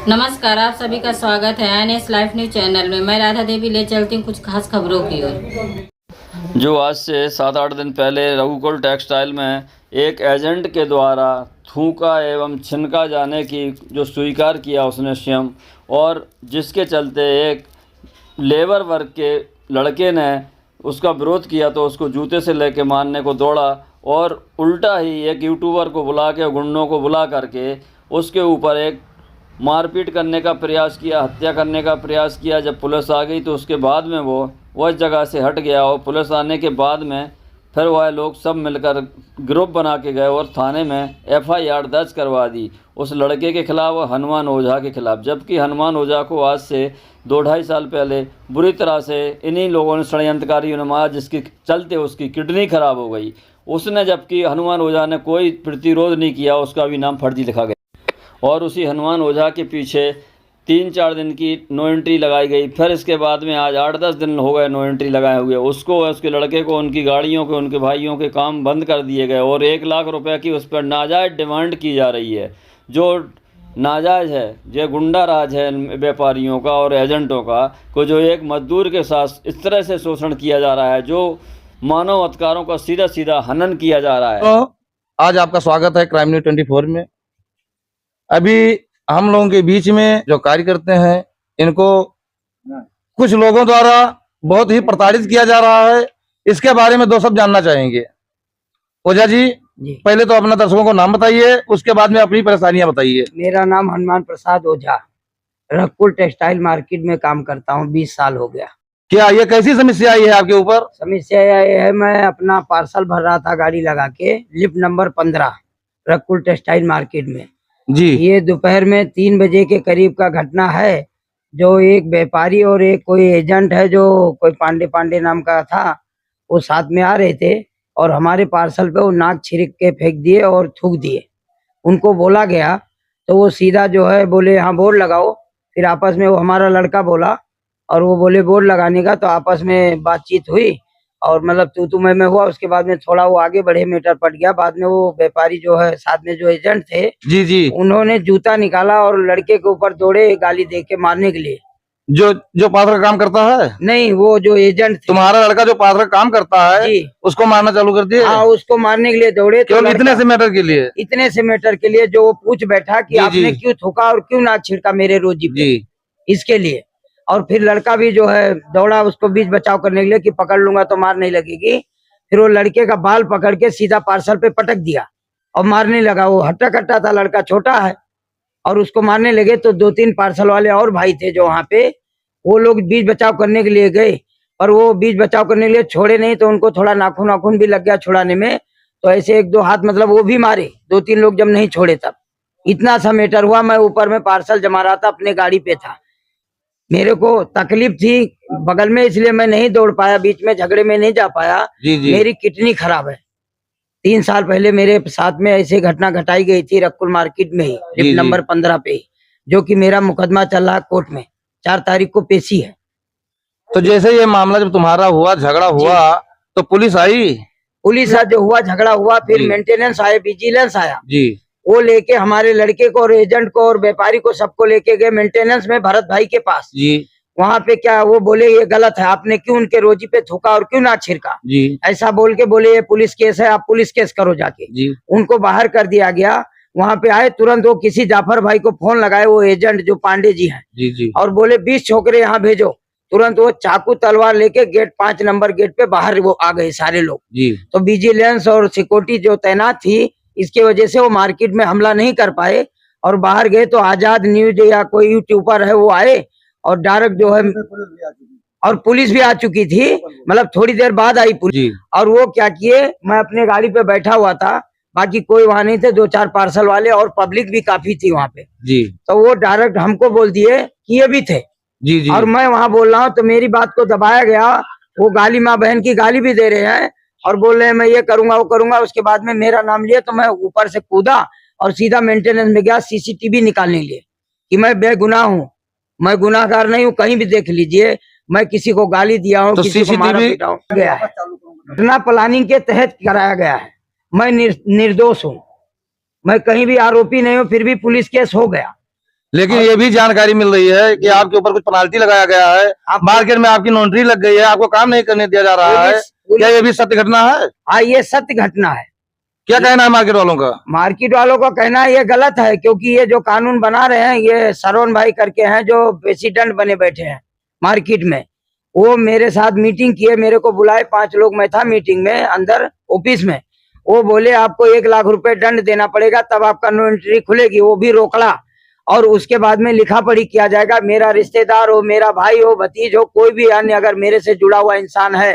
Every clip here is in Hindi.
नमस्कार, आप सभी का स्वागत है एनएस लाइफ न्यूज चैनल में। मैं राधा देवी ले चलती हूँ कुछ खास खबरों की ओर। जो आज से 7-8 दिन पहले रघुकुल टेक्सटाइल में एक एजेंट के द्वारा थूका एवं छिनका जाने की जो स्वीकार किया उसने स्वयं, और जिसके चलते एक लेबर वर्ग के लड़के ने उसका विरोध किया तो उसको जूते से लेके मारने को दौड़ा, और उल्टा ही एक यूट्यूबर को बुला के, गुंडों को बुला करके उसके ऊपर एक मारपीट करने का प्रयास किया, हत्या करने का प्रयास किया। जब पुलिस आ गई तो उसके बाद में वो उस जगह से हट गया, और पुलिस आने के बाद में फिर वह लोग सब मिलकर ग्रुप बना के गए और थाने में एफआईआर दर्ज करवा दी उस लड़के के खिलाफ और हनुमान ओझा के खिलाफ। जबकि हनुमान ओझा को आज से 2-2.5 साल पहले बुरी तरह से इन्हीं लोगों ने, षड्यंत्रकारियों ने मारा, जिसके चलते उसकी किडनी खराब हो गई। उसने, जबकि हनुमान ओझा ने कोई प्रतिरोध नहीं किया, उसका भी नाम फर्जी लिखा गया और उसी हनुमान ओझा के पीछे 3-4 दिन की नो एंट्री लगाई गई। फिर इसके बाद में आज 8-10 दिन हो गए नो एंट्री लगाए हुए। उसको, उसके लड़के को, उनकी गाड़ियों के, उनके भाइयों के काम बंद कर दिए गए और 1 लाख रुपए की उस पर नाजायज़ डिमांड की जा रही है, जो नाजायज़ है। ये गुंडा राज है व्यापारियों का और एजेंटों का, को जो एक मजदूर के साथ इस तरह से शोषण किया जा रहा है, जो मानव अधिकारों का सीधा सीधा हनन किया जा रहा है। तो आज आपका स्वागत है क्राइम न्यूज 24 में। अभी हम लोगों के बीच में जो कार्य करते हैं, इनको कुछ लोगों द्वारा बहुत ही प्रताड़ित किया जा रहा है। इसके बारे में 2 शब्द जानना चाहेंगे। ओझा जी, पहले तो अपना दर्शकों को नाम बताइए, उसके बाद में अपनी परेशानियां बताइए। मेरा नाम हनुमान प्रसाद ओझा, रघुकुल टेक्सटाइल मार्केट में काम करता हूँ। 20 साल हो गया। क्या ये कैसी समस्या आई है आपके ऊपर? समस्या ये है, मैं अपना पार्सल भर रहा था गाड़ी लगा के, लिफ्ट नंबर 15 रघुकुल टेक्सटाइल मार्केट में जी। ये दोपहर में 3 बजे के करीब का घटना है। जो एक व्यापारी और एक कोई एजेंट है, जो कोई पांडे नाम का था, वो साथ में आ रहे थे और हमारे पार्सल पे वो नाक छिड़क के फेंक दिए और थूक दिए। उनको बोला गया तो वो सीधा जो है बोले यहाँ बोर्ड लगाओ। फिर आपस में वो हमारा लड़का बोला और वो बोले बोर्ड लगाने का, तो आपस में बातचीत हुई और मतलब तू मैं हुआ। उसके बाद में थोड़ा वो आगे बढ़े, मीटर पट गया। बाद में वो व्यापारी जो है, साथ में जो एजेंट थे, जी जी, उन्होंने जूता निकाला और लड़के के ऊपर दौड़े गाली दे के मारने के लिए। जो पात्र का काम करता है? नहीं, वो जो एजेंट थे। तुम्हारा लड़का जो पात्र का काम करता है जी, उसको मारना चालू कर दिए? हाँ, उसको मारने के लिए दौड़े। तो केवल इतने से मैटर के लिए? इतने से मैटर के लिए जो वो पूछ बैठा कि आपने क्यों थूका और क्यों नाक छिड़का मेरे रोजी पे, इसके लिए। और फिर लड़का भी जो है दौड़ा उसको बीच बचाव करने के लिए कि पकड़ लूंगा तो मार नहीं लगेगी। फिर वो लड़के का बाल पकड़ के सीधा पार्सल पे पटक दिया और मारने लगा। वो हट्टा कट्टा था, लड़का छोटा है, और उसको मारने लगे। तो 2-3 पार्सल वाले और भाई थे जो वहाँ पे, वो लोग बीच बचाव करने के लिए गए, पर वो बीच बचाव करने के लिए छोड़े नहीं। तो उनको थोड़ा नाखून भी लग गया छुड़ाने में, तो ऐसे 1-2 हाथ मतलब वो भी मारे। 2-3 लोग जब नहीं छोड़े तब इतना सा मैटर हुआ। मैं ऊपर में पार्सल जमा रहा था, अपने गाड़ी पे था। मेरे को तकलीफ थी बगल में, इसलिए मैं नहीं दौड़ पाया, बीच में झगड़े में नहीं जा पाया। मेरी किडनी खराब है। 3 साल पहले मेरे साथ में ऐसे घटना घटाई गई थी रघुकुल मार्केट में ही, लिफ्ट नंबर 15 पे, जो कि मेरा मुकदमा चल रहा है कोर्ट में। 4 तारीख को पेशी है। तो जैसे ये मामला जब तुम्हारा हुआ, झगड़ा हुआ, तो पुलिस आई? पुलिस जो हुआ, झगड़ा हुआ, फिर मेंटेनेंस आए, विजिलेंस आया जी। वो लेके हमारे लड़के को और एजेंट को और व्यापारी को सबको लेके गए मेंटेनेंस में, भरत भाई के पास जी। वहाँ पे क्या वो बोले ये गलत है, आपने क्यों उनके रोजी पे थूका और क्यों ना छिड़का जी। ऐसा बोल के बोले ये पुलिस केस है, आप पुलिस केस करो जाके जी। उनको बाहर कर दिया गया। वहाँ पे आए तुरंत, वो किसी जाफर भाई को फोन लगाए, वो एजेंट जो पांडे जी हैं जी जी, और बोले 20 छोकरे यहाँ भेजो। तुरंत वो चाकू तलवार लेके गेट 5 नंबर गेट पे बाहर वो आ गए सारे लोग जी। तो विजिलेंस और सिक्योरिटी जो तैनात थी, इसके वजह से वो मार्केट में हमला नहीं कर पाए और बाहर गए। तो आजाद न्यूज या कोई यूट्यूबर है वो आए और डायरेक्ट जो है, और पुलिस भी आ चुकी थी, मतलब थोड़ी देर बाद आई पुलिस। और वो क्या किए, मैं अपने गाड़ी पे बैठा हुआ था, बाकी कोई वहां नहीं थे, 2-4 पार्सल वाले और पब्लिक भी काफी थी वहां पे जी। तो वो डायरेक्ट हमको बोल दिए कि ये भी थे जी जी। और मैं वहां बोल रहा हूँ तो मेरी बात को दबाया गया। वो गाली, माँ बहन की गाली भी दे रहे हैं और बोल रहे हैं मैं ये करूंगा वो करूंगा। उसके बाद में मेरा नाम लिया तो मैं ऊपर से कूदा और सीधा मेंटेनेंस में गया सीसीटीवी निकालने के लिए कि मैं बेगुनाह हूँ, मैं गुनाहगार नहीं हूँ। कहीं भी देख लीजिए, मैं किसी को गाली दिया हूँ, तो किसी को मारा पीटा हूँ गया है। घटना प्लानिंग के तहत कराया गया है। मैं निर्दोष हूँ, मैं कहीं भी आरोपी नहीं हूँ, फिर भी पुलिस केस हो गया। लेकिन ये भी जानकारी मिल रही है कि आपके ऊपर कुछ पेनाल्टी लगाया गया है, मार्केट में आपकी नॉन्ट्री लग गई है, आपको काम नहीं करने दिया जा रहा है। क्या ये भी सत्य घटना है? हाँ, ये सत्य घटना है। क्या कहना है मार्केट वालों का? मार्केट वालों का कहना है ये गलत है, क्योंकि ये जो कानून बना रहे हैं, ये सरवण भाई करके हैं जो प्रेसिडेंट बने बैठे हैं मार्केट में। वो मेरे साथ मीटिंग किए, मेरे को बुलाए, 5 लोग, मैं था मीटिंग में अंदर ऑफिस में। वो बोले आपको 1 लाख रुपए दंड देना पड़ेगा, तब आपका नो एंट्री खुलेगी। वो भी रोकड़ा, और उसके बाद में लिखा पढ़ी किया जाएगा। मेरा रिश्तेदार हो, मेरा भाई हो, भतीज हो, कोई भी अन्य अगर मेरे से जुड़ा हुआ इंसान है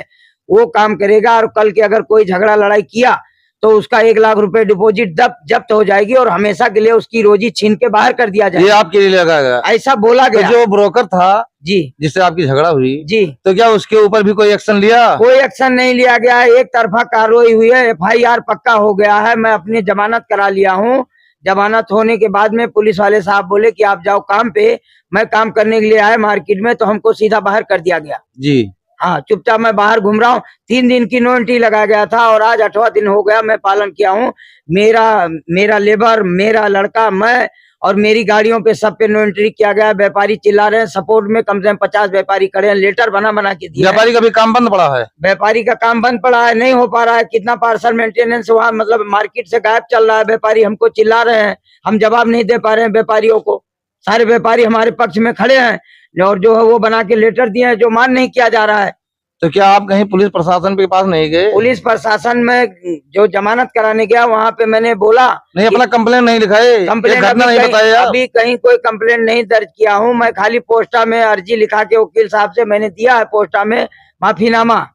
वो काम करेगा। और कल के अगर कोई झगड़ा लड़ाई किया तो उसका 1 लाख रुपए डिपॉजिट जब्त हो जाएगी और हमेशा के लिए उसकी रोजी छीन के बाहर कर दिया ये जाएगा। आपके लिए लगाया गया? ऐसा बोला तो गया। जो ब्रोकर था जी जिससे आपकी झगड़ा हुई, जी, तो क्या उसके ऊपर भी कोई एक्शन लिया? कोई एक्शन नहीं लिया गया है। एक तरफा कार्रवाई हुई है, FIR पक्का हो गया है। मैं अपनी जमानत करा लिया हूँ। जमानत होने के बाद में पुलिस वाले साहब बोले कि आप जाओ काम पे। मैं काम करने के लिए आया मार्केट में, तो हमको सीधा बाहर कर दिया गया। जी हाँ, चुपचाप मैं बाहर घूम रहा हूँ। 3 दिन की नो एंट्री लगाया गया था और आज 8वां दिन हो गया, मैं पालन किया हूँ। मेरा लेबर, मेरा लड़का, मैं और मेरी गाड़ियों पे सब पे नो एंट्री किया गया। व्यापारी चिल्ला रहे हैं, सपोर्ट में कम से कम 50 व्यापारी खड़े हैं, लेटर बना के दिया है। व्यापारी का भी काम बंद पड़ा है? व्यापारी का काम बंद पड़ा है, नहीं हो पा रहा है। कितना पार्सल मेंटेनेंस वहाँ मतलब मार्केट से गायब चल रहा है। व्यापारी हमको चिल्ला रहे हैं, हम जवाब नहीं दे पा रहे हैं व्यापारियों को। सारे व्यापारी हमारे पक्ष में खड़े हैं और जो है वो बना के लेटर दिए हैं, जो मान नहीं किया जा रहा है। तो क्या आप कहीं पुलिस प्रशासन के पास नहीं गए? पुलिस प्रशासन में जो जमानत कराने गया वहाँ पे मैंने बोला नहीं, अपना कंप्लेन नहीं लिखाए? कंप्लेन घटना नहीं बताया? अभी कहीं कोई कंप्लेन नहीं दर्ज किया हूँ। मैं खाली पोस्टा में अर्जी लिखा के वकील साहब से मैंने दिया है, पोस्टा में माफीनामा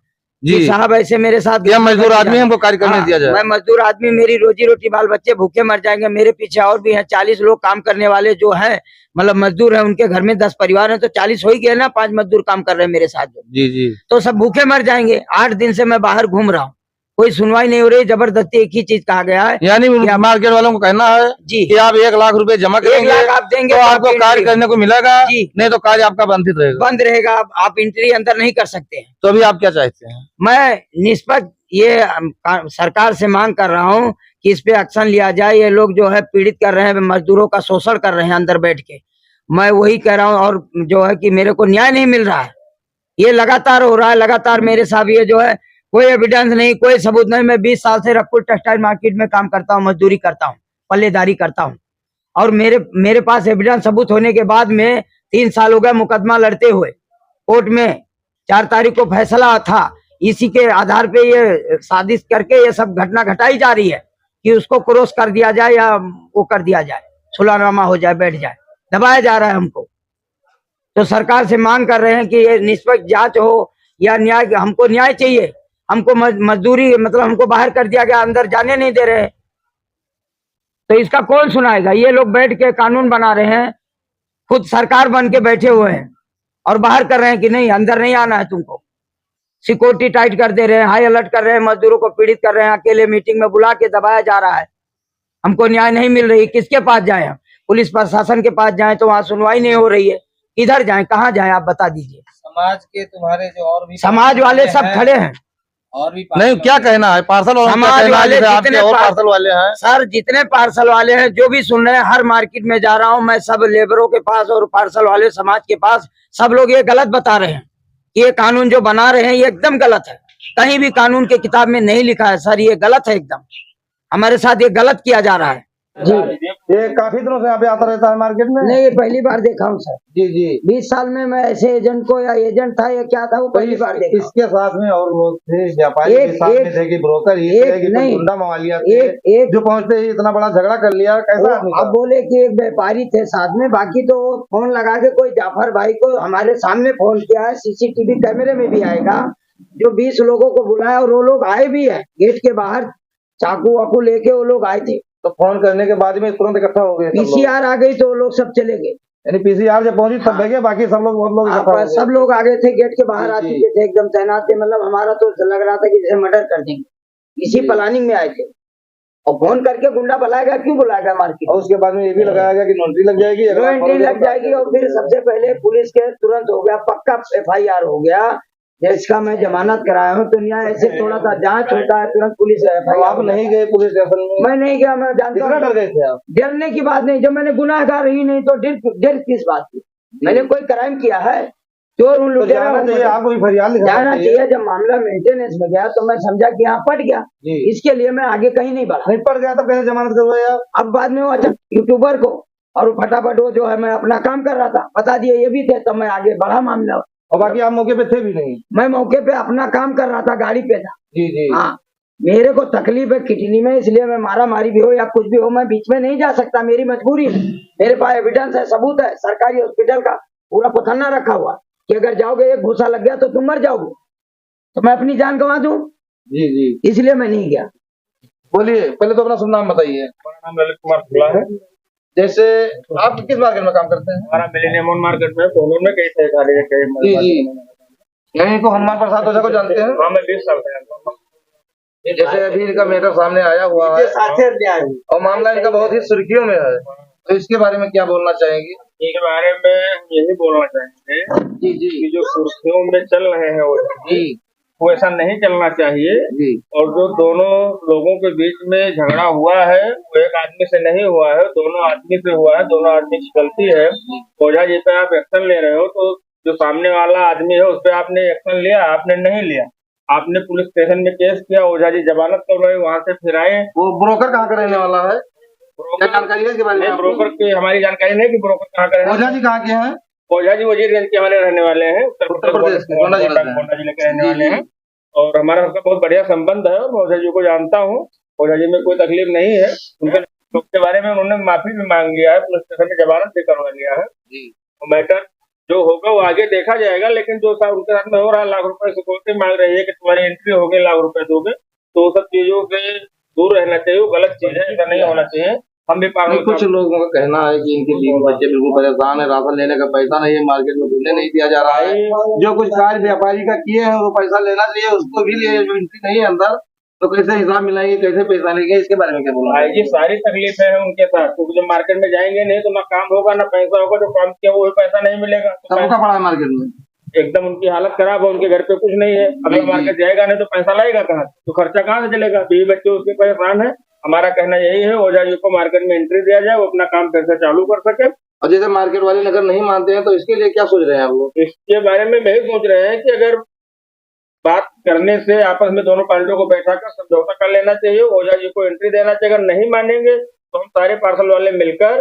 जी साहब ऐसे मेरे साथ क्या मजदूर आदमी हमको कार्य करने दिया जाए? मैं मजदूर आदमी, मेरी रोजी रोटी, बाल बच्चे भूखे मर जाएंगे। मेरे पीछे और भी हैं 40 लोग काम करने वाले जो हैं, मतलब मजदूर हैं। उनके घर में 10 परिवार हैं, तो 40 हो ही गए ना। 5 मजदूर काम कर रहे हैं मेरे साथ जो, जी जी। तो सब भूखे मर जाएंगे। 8 दिन से मैं बाहर घूम रहा हूँ, कोई सुनवाई नहीं हो रही। जबरदस्ती एक ही चीज कहा गया है, यानी मार्केट वालों को कहना है जी कि आप 1 लाख रुपए जमा 1 करेंगे लाख आप देंगे तो तो आपको आप कार्य entry- करने को मिलेगा, जी। नहीं तो कार्य आपका बंधित रहेगा। बंद रहेगा। आप एंट्री अंदर नहीं कर सकते हैं। तो अभी आप क्या चाहते हैं? मैं निष्पक्ष ये सरकार से मांग कर रहा हूँ कि इस पे एक्शन लिया जाए। ये लोग जो है पीड़ित कर रहे हैं, मजदूरों का शोषण कर रहे हैं अंदर बैठ के। मैं वही कह रहा हूँ, और जो है कि मेरे को न्याय नहीं मिल रहा है। ये लगातार हो रहा है, लगातार मेरे साथ ये जो है कोई एविडेंस नहीं, कोई सबूत नहीं। मैं 20 साल से रखपुर टेक्सटाइल मार्केट में काम करता हूँ, मजदूरी करता हूँ, पल्लेदारी करता हूँ, और मेरे पास एविडेंस सबूत होने के बाद में 3 साल हो गए मुकदमा लड़ते हुए कोर्ट में। 4 तारीख को फैसला था। इसी के आधार पे ये साजिश करके ये सब घटना घटाई जा रही है कि उसको क्रॉस कर दिया जाए या वो कर दिया जाए, सुलहनामा हो जाए, बैठ जाए। दबाया जा रहा है हमको। तो सरकार से मांग कर रहे हैं कि ये निष्पक्ष जांच हो या न्याय, हमको न्याय चाहिए। हमको मजदूरी मतलब हमको बाहर कर दिया गया, अंदर जाने नहीं दे रहे। तो इसका कौन सुनाएगा? ये लोग बैठ के कानून बना रहे हैं, खुद सरकार बन के बैठे हुए हैं और बाहर कर रहे हैं कि नहीं, अंदर नहीं आना है तुमको। सिक्योरिटी टाइट कर दे रहे हैं, हाई अलर्ट कर रहे हैं, मजदूरों को पीड़ित कर रहे हैं, अकेले मीटिंग में बुला के दबाया जा रहा है। हमको न्याय नहीं मिल रही। किसके पास जाए हम? पुलिस प्रशासन के पास जाए तो वहाँ सुनवाई नहीं हो रही है। किधर जाए, कहाँ जाए, आप बता दीजिए। समाज के तुम्हारे जो और भी समाज वाले सब खड़े हैं। और भी नहीं, क्या कहना है पार्सल वालों का? समाज वाले जितने और पार्सल वाले हैं सर, जितने पार्सल वाले हैं, जो भी सुन रहे हैं, हर मार्केट में जा रहा हूँ मैं, सब लेबरों के पास और पार्सल वाले समाज के पास, सब लोग ये गलत बता रहे हैं। ये कानून जो बना रहे हैं ये एकदम गलत है। कहीं भी कानून के किताब में नहीं लिखा है सर, ये गलत है एकदम। हमारे साथ ये गलत किया जा रहा है जी। ये काफी दिनों से यहाँ पे आता रहता है मार्केट में? नहीं, ये पहली बार देखा हूँ सर। जी जी। 20 साल में मैं ऐसे एजेंट को, या एजेंट था या क्या था, वो पहली बार देखा। इसके साथ में और लोग थे, व्यापारी के साथ में थे कि ब्रोकर ही थे कि कोई गुंडा मवालिया थे जो पहुंचते ही इतना बड़ा झगड़ा कर लिया? कैसा आदमी था? अब बोले कि एक व्यापारी थे साथ में, बाकी तो फोन लगा के कोई जाफर भाई को हमारे सामने फोन किया है, CCTV कैमरे में भी आएगा, जो 20 लोगों को बुलाया और वो लोग आए भी है। गेट के बाहर चाकू वाकू लेके वो लोग आए थे। तो फोन करने के बाद में तुरंत इकट्ठा हो गए? PCR आ गई तो वो लोग सब चले गए। यानी PCR जब पहुंची तब देखे, बाकी सब लोग बहुत लोग इकट्ठा हो गए? सब लोग आ गए थे, गेट के बाहर आ चुके थे, एकदम तैनात थे। मतलब हमारा तो लग रहा था कि जैसे मर्डर कर देंगे, इसी प्लानिंग में आए थे। और फोन करके गुंडा बुलाएगा, क्यों बुलाएगा मार्केट? और उसके बाद में ये भी लगाया गया कि नोटरी लग जाएगी, एंट्री लग जाएगी। और फिर सबसे पहले पुलिस के तुरंत हो गया, पक्का FIR हो गया जिसका मैं जमानत कराया हूँ, तो न्याय ऐसे थोड़ा सा जांच होता है, तुरंत पुलिस तो आप नहीं गए पुलिस स्टेशन में? मैं नहीं गया, मैं जानता कितना डर हूँ। गए थे आप? डरने की बात नहीं, जब मैंने गुनाहगार ही नहीं तो डर किस बात की? मैंने कोई क्राइम किया है? चोर हूँ, तो लुटेरा जाना हूँ, चाहिए, आपको भी फरियाद लिखाना जाना चाहिए। जब मामला मेंटेनेंस में गया तो मैं समझा कि यहाँ पट गया, जी। इसके लिए मैं आगे कहीं नहीं बढ़ा। नहीं पड़ गया तो कैसे जमानत करवाए आप? अब बाद में वो अच्छा यूट्यूबर को और फटाफट वो जो है, मैं अपना काम कर रहा था, बता दिए ये भी थे, तो मैं आगे बढ़ा मामला। और बाकी आप मौके पे थे भी नहीं? मैं मौके पे अपना काम कर रहा था, गाड़ी पे था। जी जी। हाँ, मेरे को तकलीफ है किडनी में, इसलिए मैं मारा मारी भी हो या कुछ भी हो, मैं बीच में नहीं जा सकता, मेरी मजबूरी है। मेरे पास एविडेंस है, सबूत है, सरकारी हॉस्पिटल का पूरा पथन्ना रखा हुआ कि अगर जाओगे, एक घूसा लग गया तो तुम मर जाओगे, तो मैं अपनी जान गंवा दूं, जी जी। इसलिए मैं नहीं गया। बोलिए, पहले तो अपना शुभ नाम बताइए। हमारा नाम ललित कुमार खुला है। जैसे आप किस मार्केट में काम करते हैं? हमारा मिलेनियम मार्केट में कोनूर में कई सारे गाड़ी रखे हैं। जी जी। यहीं को हनुमान प्रसाद ओझा को जानते हैं? हाँ, मैं 20 साल से जानता हूँ। जैसे अभी इनका मैटर सामने आया हुआ है और मामला इनका बहुत ही सुर्खियों में है, तो इसके बारे में क्या बोलना चाहेंगे? इसके बारे में हम यही बोलना चाहेंगे जी जी कि जो सुर्खियों में चल रहे हैं जी वो ऐसा नहीं चलना चाहिए। जी। और जो दोनों लोगों के बीच में झगड़ा हुआ है वो एक आदमी से नहीं हुआ है, दोनों आदमी से हुआ है, दोनों आदमी की गलती है। ओझा जी पे आप एक्शन ले रहे हो तो जो सामने वाला आदमी है उस पर आपने एक्शन लिया, आपने नहीं लिया। आपने पुलिस स्टेशन में केस किया, ओझा जी जमानत कर रहे, वहाँ से फिर आए। वो ब्रोकर कहाँ का रहने वाला है? क्या जानकारी है इसके बारे में नहीं, आपको? ब्रोकर की हमारी जानकारी नहीं कि ब्रोकर कहाँ का ओझा जी कहाँ के हैं? ओझा जी वजीरगंज के हमारे रहने वाले हैं, उत्तर प्रदेश के गोंडा जिले के। गोंडा जिले के रहने वाले हैं। और हमारा सबका बहुत बढ़िया संबंध है, मैं ओझा जी को जानता हूँ। ओझा जी में कोई तकलीफ नहीं है। उनके बारे में उन्होंने माफी भी मांग लिया है, पुलिस स्टेशन में जमानत भी करवा लिया है। मैटर जो होगा वो आगे देखा जाएगा, लेकिन जो उनके साथ में हो रहा है, लाख रुपए सिक्योरिटी मांग रही है कि तुम्हारी एंट्री होगी, लाख रुपए दोगे, तो वो सब चीजों से दूर रहना चाहिए। वो गलत चीज है, ऐसा नहीं होना चाहिए। हम भी नहीं, कुछ लोगों का कहना है कि इनके बीवी बच्चे बिल्कुल परेशान है, राशन लेने का पैसा नहीं है, मार्केट में घूमने नहीं दिया जा रहा है। जो कुछ कार्य व्यापारी का किए हैं वो पैसा लेना चाहिए, उसको भी लिए, जो एंट्री नहीं है अंदर, तो कैसे हिसाब मिलाएंगे, कैसे पैसा लेंगे, इसके बारे में क्या बोलना है? ये सारी तकलीफें हैं उनके साथ, क्योंकि जब मार्केट में जाएंगे नहीं तो ना काम होगा ना पैसा होगा, जो काम किया वो पैसा नहीं मिलेगा। तो सबका पड़ा है मार्केट में, एकदम उनकी हालत खराब है, उनके घर पे कुछ नहीं है। अगर मार्केट जाएगा नहीं तो पैसा लाएगा कहाँ, तो खर्चा कहाँ से चलेगा? बीवी बच्चे उसके परेशान है। हमारा कहना यही है, ओझा जी को मार्केट में एंट्री दिया जाए, वो अपना काम कैसे चालू कर सके। और जैसे मार्केट वाले अगर नहीं मानते हैं तो इसके लिए क्या सोच रहे हैं आप लोग? इसके बारे में यही सोच रहे हैं कि अगर बात करने से आपस में दोनों पार्टियों को बैठा कर समझौता कर लेना चाहिए, ओझा जी को एंट्री देना चाहिए। अगर नहीं मानेंगे तो हम सारे पार्सल वाले मिलकर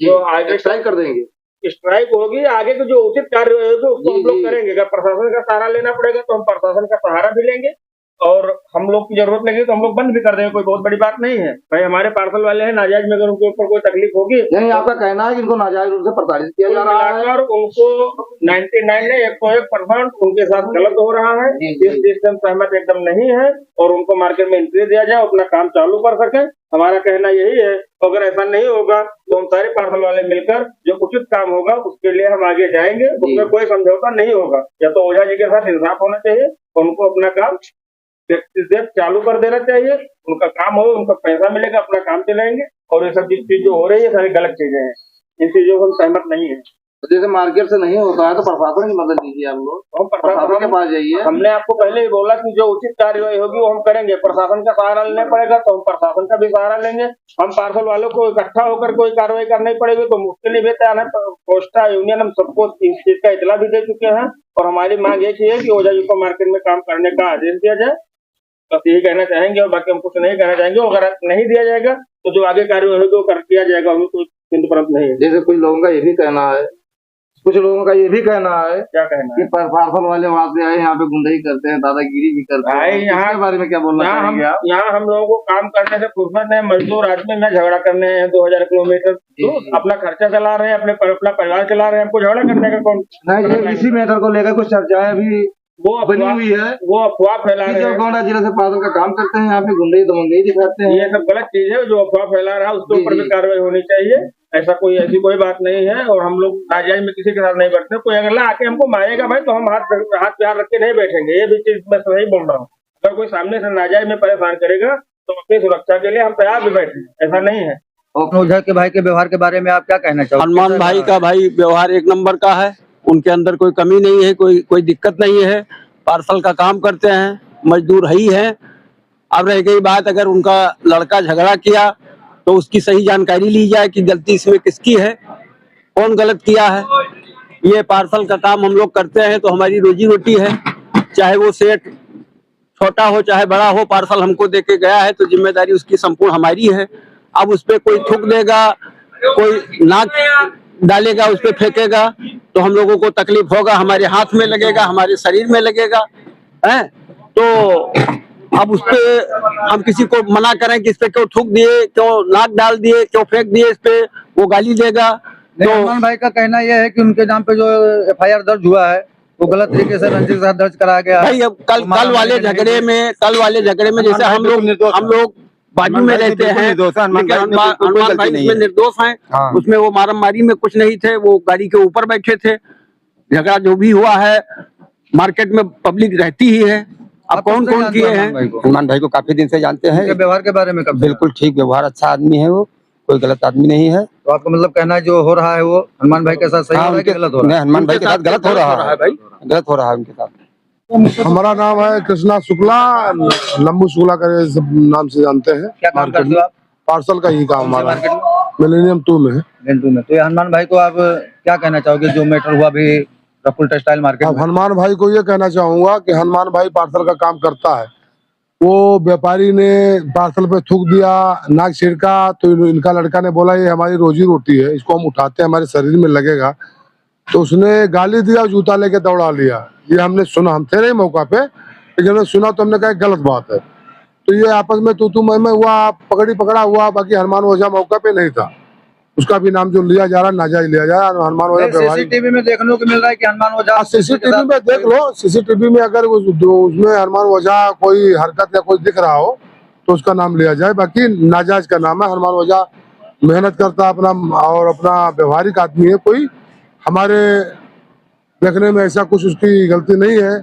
जो आगे स्ट्राइक कर देंगे, स्ट्राइक होगी, आगे के जो उचित कार्य होगा उसको हम लोग करेंगे। अगर प्रशासन का सहारा लेना पड़ेगा तो हम प्रशासन का सहारा भी लेंगे, और हम लोग की जरूरत लगी तो हम लोग बंद भी कर देंगे, कोई बहुत बड़ी बात नहीं है। भाई हमारे पार्सल वाले हैं, नाजायज में अगर उनके ऊपर कोई तकलीफ होगी, यानी आपका कहना है कि इनको नाजायज रूप से प्रताड़ित किया जा रहा है, और उनको 99 ने 101% उनके साथ गलत हो रहा है। इस चीज से हम सहमत एकदम नहीं है, और उनको मार्केट में एंट्री दिया जाए, अपना काम चालू कर सके। हमारा कहना यही है। अगर ऐसा नहीं होगा तो हम सारे पार्सल वाले मिलकर जो उचित काम होगा उसके लिए हम आगे जाएंगे, उसमें कोई समझौता नहीं होगा। या तो ओझा जी के साथ इंसाफ होना चाहिए, उनको अपना काम चालू कर देना चाहिए, उनका काम हो, उनका पैसा मिलेगा, अपना काम चलाएंगे। और ये सब चीज जो हो रही है सारी गलत चीजें हैं, इन चीजों को हम सहमत नहीं है। तो जैसे मार्केट से नहीं होता है तो प्रशासन की मदद लीजिए आप लोग, हम प्रशासन के पास जाइए। हमने आपको पहले ही बोला कि जो उचित कार्यवाही होगी वो हम करेंगे। प्रशासन का सहारा लेना पड़ेगा तो हम प्रशासन का भी सहारा लेंगे। हम पार्सल वालों को इकट्ठा होकर कोई कार्रवाई करनी पड़ेगी तो मुश्किल नहीं बेहतर है। पोस्टा यूनियन हम सबको इस चीज का इतला भी दे चुके हैं, और हमारी मांग एक ही है कि ओझा जी को मार्केट में काम करने का आदेश दिया जाए। बस यही कहना चाहेंगे, और बाकी हम कुछ नहीं कहना चाहेंगे। अगर नहीं दिया जाएगा तो जो आगे कार्यवाही होगी वो कर दिया जाएगा, हमें कोई चिंता परंत नहीं है। जैसे कुछ लोगों का ये भी कहना है, कुछ लोगों का ये भी कहना है क्या कहना कि है? पार्सल वाले वहाँ से आए, यहाँ पे गुंडाई करते हैं, दादागिरी भी करते हैं। भाई यहाँ इसके बारे में क्या बोलना चाहेंगे आप? यहाँ हम लोगों को काम करने से फुर्सत है। मजदूर आदमी में झगड़ा करने हैं 2000 किलोमीटर दूर, अपना खर्चा चला रहे हैं, अपना परिवार चला रहे हैं, हमको झगड़ा करने का कौन? नहीं, इसी मैटर को लेकर कुछ चर्चाएं भी वो बनी हुई है, वो अफवाह फैला रहे जो हैं। गोंडा जिले से पार्सल का काम करते हैं, यहाँ पे गुंडई दमंगई दिखाते हैं। ये सब गलत चीज है, जो अफवाह फैला रहा है उसके ऊपर भी कार्रवाई होनी चाहिए। ऐसी कोई बात नहीं है, और हम लोग नाजायज में किसी के साथ नहीं बैठते। कोई अगर आके हमको मारेगा भाई तो हम हाथ प्यार रख के नहीं बैठेंगे। ये भी चीज मैं सही बोल रहा हूँ। अगर कोई सामने से नाजायज में परेशान करेगा तो अपनी सुरक्षा के लिए हम तैयार भी बैठे, ऐसा नहीं है। ओझा के भाई के व्यवहार के बारे में आप क्या कहना चाहोगे? हनुमान भाई का भाई व्यवहार एक नंबर का है, उनके अंदर कोई कमी नहीं है, कोई दिक्कत नहीं है। पार्सल का काम करते हैं, मजदूर ही हैं। अब रह गई बात, अगर उनका लड़का झगड़ा किया तो उसकी सही जानकारी ली जाए कि गलती इसमें किसकी है, कौन गलत किया है। ये पार्सल का काम हम लोग करते हैं तो हमारी रोजी रोटी है, चाहे वो सेठ छोटा हो चाहे बड़ा हो, पार्सल हमको देके गया है तो जिम्मेदारी उसकी संपूर्ण हमारी है। अब उस पर कोई थूक देगा, कोई नाक डालेगा, उस पर फेंकेगा तो हम लोगों को तकलीफ होगा, हमारे हाथ में लगेगा, हमारे शरीर में लगेगा, है। तो अब उस पे हम किसी को मना करें कि इस पे क्यों थूक दिए, क्यों नाक डाल दिए, क्यों फेंक दिए, इस पे वो गाली देगा। तो हनुमान भाई का कहना यह है कि उनके नाम पे जो FIR दर्ज हुआ है वो गलत तरीके से रंजिश के साथ दर्ज कराया गया है। भाई अब कल वाले झगड़े में जैसे हम लोग बाजू में रहते हैं, लेकिन हनुमान भाई इसमें निर्दोष हैं। उसमें वो मारामारी में कुछ नहीं थे, वो गाड़ी के ऊपर बैठे थे। झगड़ा जो भी हुआ है मार्केट में पब्लिक रहती ही है। अब कौन कौन किए हैं? हनुमान भाई को काफी दिन से जानते हैं। व्यवहार के बारे में बिल्कुल ठीक व्यवहार, अच्छा आदमी है, वो कोई गलत आदमी नहीं है। तो आपका मतलब कहना है जो हो रहा है वो हनुमान भाई के साथ सही हो रहा है कि गलत हो रहा है? हनुमान भाई के साथ गलत हो रहा है भाई, गलत हो रहा है उनके साथ। हमारा नाम है कृष्णा शुक्ला, लंबू शुक्ला का सब नाम से जानते हैं। क्या काम करते हो आप? पार्सल का ही काम हमारा मिलेनियम 2 में है। तो ये हनुमान भाई को आप क्या कहना चाहोगे जो मैटर हुआ भी प्रफुल्ल टेक्सटाइल मार्केट में? हनुमान भाई को ये कहना चाहूंगा कि हनुमान भाई पार्सल का काम करता है। वो व्यापारी ने पार्सल पे थूक दिया, नाक छिड़का, तो इनका लड़का ने बोला ये हमारी रोजी रोटी है, इसको हम उठाते हैं, हमारे शरीर में लगेगा। तो उसने गाली दिया और जूता लेके दौड़ा लिया। ये हमने सुना, हम थे नहीं मौका पे, लेकिन हमने सुना तो हमने कहा गलत बात है। तो ये आपस में तू मैं हुआ, पकड़ी पकड़ा हुआ। बाकी हनुमान ओझा मौका पे नहीं था, उसका भी नाम जो लिया जा रहा नाजायज लिया जा रहा। हनुमान ओझा सीसीटीवी में देखने को मिल रहा है कि हनुमान ओझा, सीसीटीवी में देख लो, सीसीटीवी में अगर उसमें हनुमान ओझा कोई हरकत या कोई दिख रहा हो तो उसका नाम लिया जाए। बाकी नाजायज का नाम है। हनुमान ओझा मेहनत करता अपना और अपना व्यवहारिक आदमी है, कोई हमारे देखने में ऐसा कुछ उसकी गलती नहीं है।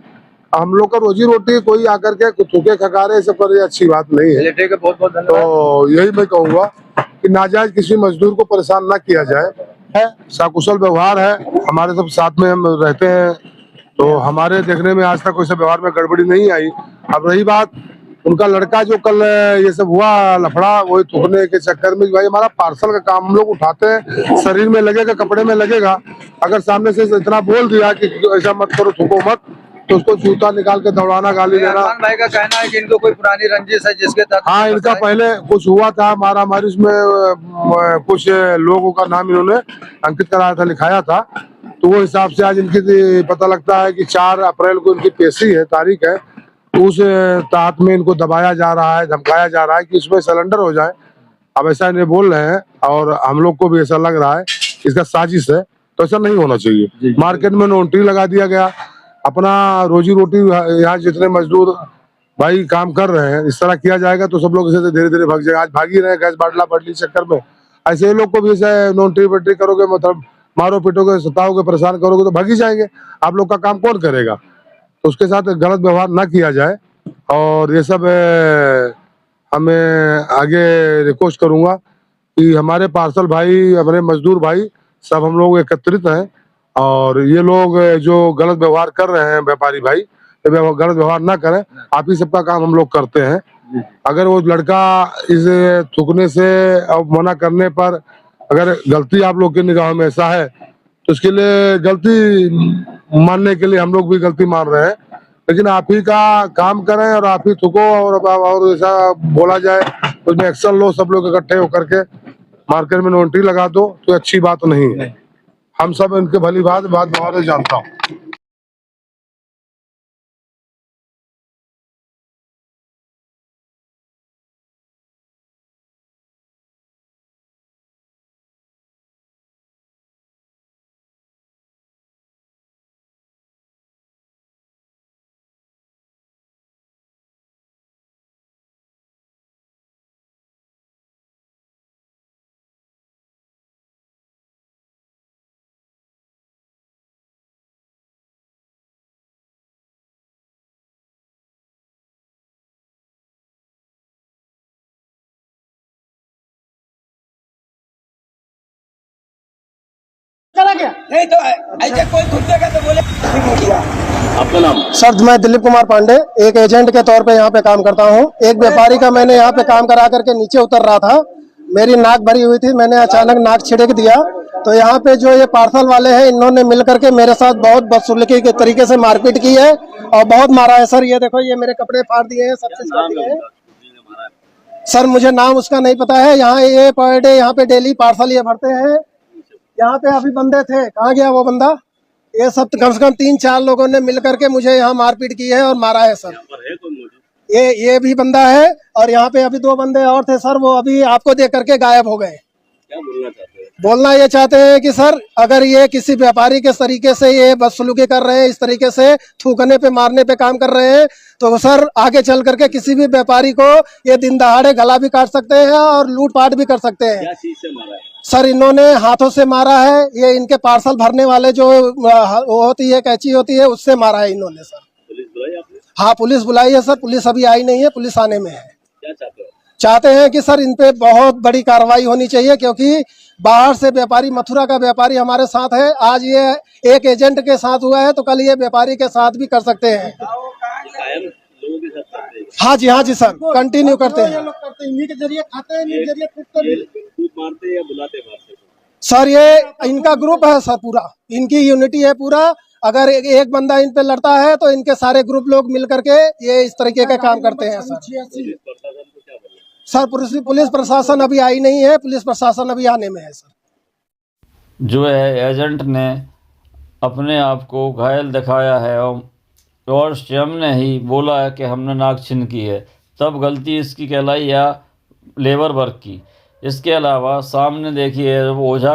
हम लोग का रोजी रोटी कोई आकर के थूके खकारे सब करे, अच्छी बात नहीं है। बहुत बहुत तो यही मैं कहूँगा कि नाजायज किसी मजदूर को परेशान ना किया जाए। है सकुशल व्यवहार है, हमारे सब साथ में हम रहते हैं, तो हमारे देखने में आज तक कोई सा व्यवहार में गड़बड़ी नहीं आई। अब रही बात उनका लड़का जो कल ये सब हुआ लफड़ा, वही थूकने के चक्कर में, भाई हमारा पार्सल का काम हम लोग उठाते हैं, शरीर में लगेगा, कपड़े में लगेगा। अगर सामने से इतना बोल दिया कि ऐसा मत करो, थूको मत, तो उसको जूता निकाल के दौड़ाना, गाली देना। हनुमान भाई का कहना है कि इनको कोई पुरानी रंजिश है जिसके तहत, हाँ इनका पहले कुछ हुआ था मारामारी, उसमें कुछ लोगों का नाम इन्होंने अंकित कराया था, लिखाया था। तो वो हिसाब से आज इनकी पता लगता है कि 4 अप्रैल को इनकी पेशी है, तारीख है। तो उस तहत में इनको दबाया जा रहा है, धमकाया जा रहा है कि इसमें सरेंडर हो जाए। अब ऐसा इन्हें बोल रहे हैं और हम लोग को भी ऐसा लग रहा है इसका साजिश है। तो ऐसा नहीं होना चाहिए। मार्केट में नो एंट्री लगा दिया गया, अपना रोजी रोटी यहाँ जितने मजदूर भाई काम कर रहे हैं, इस तरह किया जाएगा तो सब लोग इसे धीरे धीरे भाग जाएगा। आज भाग ही रहे गैस बाटला बदली चक्कर में, ऐसे लोग को भी ऐसे नो एंट्री वेंट्री करोगे, मतलब मारो पीटोगे, सताओगे, परेशान करोगे तो भाग ही जाएंगे। आप लोग का काम कौन करेगा? तो उसके साथ गलत व्यवहार ना किया जाए। और ये सब हमें आगे रिक्वेस्ट करूंगा कि हमारे पार्सल भाई, हमारे मजदूर भाई सब हम लोग एकत्रित हैं, और ये लोग जो गलत व्यवहार कर रहे हैं व्यापारी भाई, गलत व्यवहार ना करें। आप ही सबका काम हम लोग करते हैं। अगर वो लड़का इस थूकने से और मना करने पर अगर गलती आप लोग की निगाह में ऐसा है तो उसके लिए गलती मानने के लिए हम लोग भी गलती मान रहे हैं। लेकिन आप ही का काम करें और आप ही थूको और ऐसा बोला जाए तो उसमें एक्शन लो, सब लोग इकट्ठे होकर के मार्केट में नो एंट्री लगा दो, तो अच्छी बात नहीं है। हम सब इनके भली बात व्यवहार जानता हूँ। नहीं तो ऐसे कोई घुसेगा तो बोले आपका नाम? सर मैं दिलीप कुमार पांडे एक एजेंट के तौर पे यहाँ पे काम करता हूँ। एक व्यापारी का मैंने यहाँ पे काम करा करके नीचे उतर रहा था, मेरी नाक भरी हुई थी, मैंने अचानक नाक छिड़क दिया तो यहाँ पे जो ये पार्सल वाले हैं इन्होंने मिल करके मेरे साथ बहुत बदसलूकी के तरीके से मारपीट की है और बहुत मारा है। सर ये देखो, ये मेरे कपड़े फाड़ दिए हैं, सब चीज कर दिए हैं। सर मुझे नाम उसका नहीं पता है। यहाँ ये पर डे यहाँ पे डेली पार्सल ये भरते हैं। यहाँ पे अभी बंदे थे, कहाँ गया वो बंदा? ये सब कम से कम 3-4 लोगों ने मिल करके मुझे यहाँ मारपीट की है और मारा है। सर ये भी बंदा है और यहाँ पे अभी 2 बंदे और थे सर, वो अभी आपको देख करके गायब हो गए। क्या बोलना चाहते हैं? बोलना ये चाहते हैं कि सर अगर ये किसी व्यापारी के तरीके से ये बदसलूकी कर रहे हैं, इस तरीके से थूकने पे मारने पे काम कर रहे हैं, तो सर आगे चल करके किसी भी व्यापारी को ये दिन दहाड़े गला भी काट सकते हैं और लूटपाट भी कर सकते हैं। क्या चीज से मारा है? सर इन्होंने हाथों से मारा है, ये इनके पार्सल भरने वाले जो वो होती है कैंची होती है उससे मारा है इन्होंने। सर पुलिस बुलाई आपने? हाँ पुलिस बुलाई है सर, पुलिस अभी आई नहीं है, पुलिस आने में है। क्या चाहते हो? चाहते हैं कि सर इन पे बहुत बड़ी कार्रवाई होनी चाहिए, क्योंकि बाहर से व्यापारी, मथुरा का व्यापारी हमारे साथ है। आज ये एक एजेंट के साथ हुआ है तो कल ये व्यापारी के साथ भी कर सकते हैं। कायम लोगों के साथ करते हैं? हाँ जी सर, कंटिन्यू करते हैं। इन्हीं के जरिए खाते हैं, मारते हैं या बुलाते मारते? सर ये इनका ग्रुप है सर, पूरा इनकी यूनिटी है पूरा। अगर एक बंदा इन पे लड़ता है तो इनके सारे ग्रुप लोग मिल करके ये इस तरीके का काम करते हैं। सर पुलिस प्रशासन अभी आई नहीं है, पुलिस प्रशासन अभी आने में है। सर जो है एजेंट ने अपने आप को घायल दिखाया है और स्वयं ने ही बोला है कि हमने नाक छीन की है, तब गलती इसकी कहलाई या लेबर वर्क की। इसके अलावा सामने देखिए ओझा,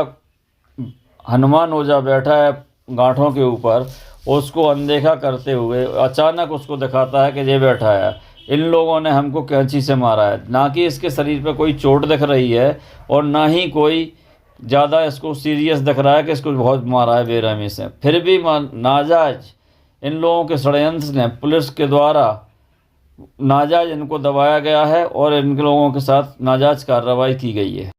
हनुमान ओझा बैठा है गांठों के ऊपर, उसको अनदेखा करते हुए अचानक उसको दिखाता है कि ये बैठा है। इन लोगों ने हमको कैंची से मारा है, ना कि इसके शरीर पे कोई चोट दिख रही है और ना ही कोई ज़्यादा इसको सीरियस दिख रहा है कि इसको बहुत मारा है बेरहमी से। फिर भी नाजायज इन लोगों के षड्यंत्र ने पुलिस के द्वारा नाजायज इनको दबाया गया है और इन लोगों के साथ नाजायज कार्रवाई की गई है।